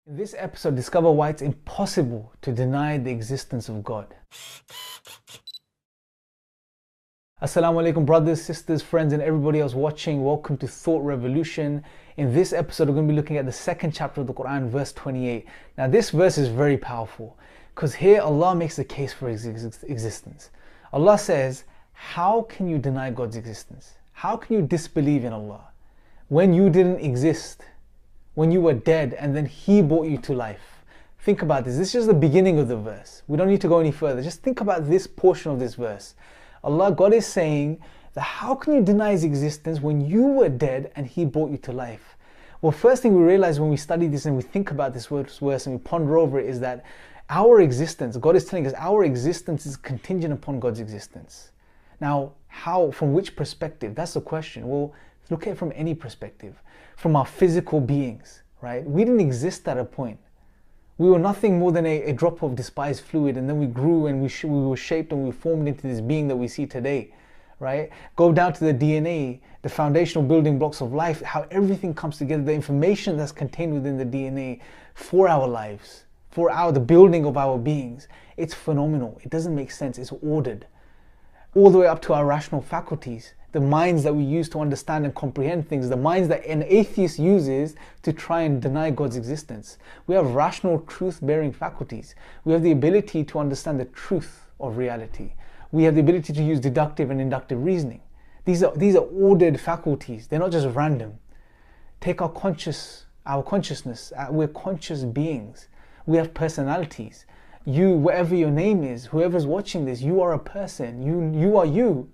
In this episode, discover why it's impossible to deny the existence of God. Assalamu alaikum, brothers, sisters, friends, and everybody else watching. Welcome to Thought Revolution. In this episode, we're going to be looking at the second chapter of the Quran, verse 28. Now, this verse is very powerful because here Allah makes the case for existence. Allah says, how can you deny God's existence? How can you disbelieve in Allah when you didn't exist? When you were dead and then He brought you to life. Think about this. This is just the beginning of the verse. We don't need to go any further. Just think about this portion of this verse. God is saying that how can you deny His existence when you were dead and He brought you to life? Well, first thing we realize when we study this and we think about this verse and we ponder over it is that our existence, God is telling us our existence is contingent upon God's existence. Now, how, from which perspective? That's the question. Well, look at it from any perspective. From our physical beings, right? We didn't exist at a point. We were nothing more than a drop of despised fluid, and then we grew and we were shaped and we were formed into this being that we see today, right? Go down to the DNA, the foundational building blocks of life, how everything comes together, the information that's contained within the DNA for our lives, the building of our beings. It's phenomenal. It doesn't make sense. It's ordered. All the way up to our rational faculties, the minds that we use to understand and comprehend things, the minds that an atheist uses to try and deny God's existence. We have rational, truth-bearing faculties. We have the ability to understand the truth of reality. We have the ability to use deductive and inductive reasoning. These are ordered faculties. They're not just random. Take our consciousness. We're conscious beings. We have personalities. You, whatever your name is, whoever's watching this, you are a person. You are you.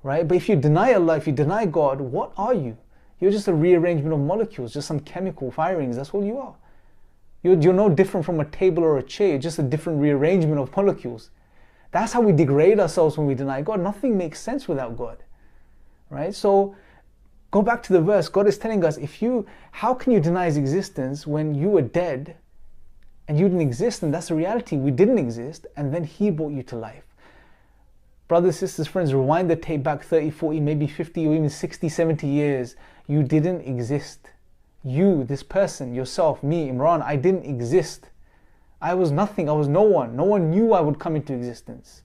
Right? But if you deny Allah, if you deny God, what are you? You're just a rearrangement of molecules, just some chemical firings. That's all you are. You're no different from a table or a chair, just a different rearrangement of molecules. That's how we degrade ourselves when we deny God. Nothing makes sense without God. Right? So go back to the verse. God is telling us, how can you deny His existence when you were dead and you didn't exist? And that's the reality. We didn't exist, and then He brought you to life. Brothers, sisters, friends, rewind the tape back 30, 40, maybe 50 or even 60, 70 years. You didn't exist. You, this person, yourself, me, Imran, I didn't exist. I was nothing. I was no one. No one knew I would come into existence.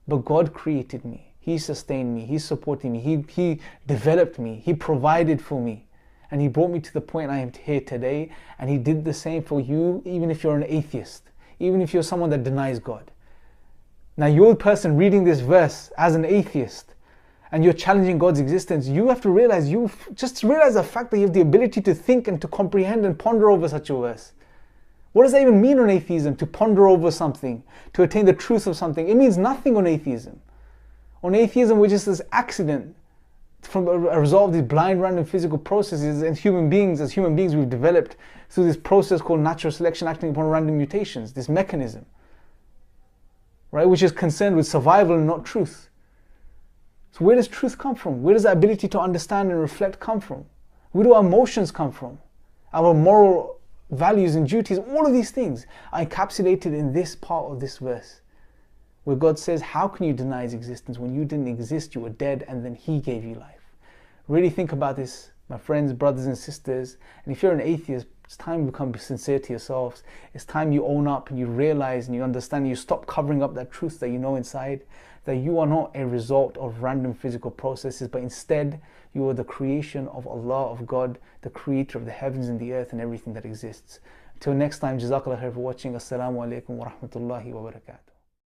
But God created me. He sustained me. He supported me. He developed me. He provided for me. And He brought me to the point I am here today. And He did the same for you, even if you're an atheist. Even if you're someone that denies God. Now, you're the person reading this verse as an atheist and you're challenging God's existence. You have to realize, the fact that you have the ability to think and to comprehend and ponder over such a verse. What does that even mean on atheism? To ponder over something, to attain the truth of something. It means nothing on atheism. On atheism, we're just this accident from a result of these blind, random physical processes, and as human beings, we've developed through this process called natural selection acting upon random mutations, this mechanism. Right, which is concerned with survival and not truth. So where does truth come from? Where does that ability to understand and reflect come from? Where do our emotions come from? Our moral values and duties, all of these things are encapsulated in this part of this verse, where God says, how can you deny His existence when you didn't exist, you were dead, and then He gave you life? Really think about this, my friends, brothers and sisters. And if you're an atheist, it's time you become sincere to yourselves. It's time you own up and you realize and you understand, you stop covering up that truth that you know inside, that you are not a result of random physical processes, but instead you are the creation of Allah, of God, the creator of the heavens and the earth and everything that exists. Until next time, Jazakallah khair for watching. Assalamu alaikum wa rahmatullahi wa barakatuh.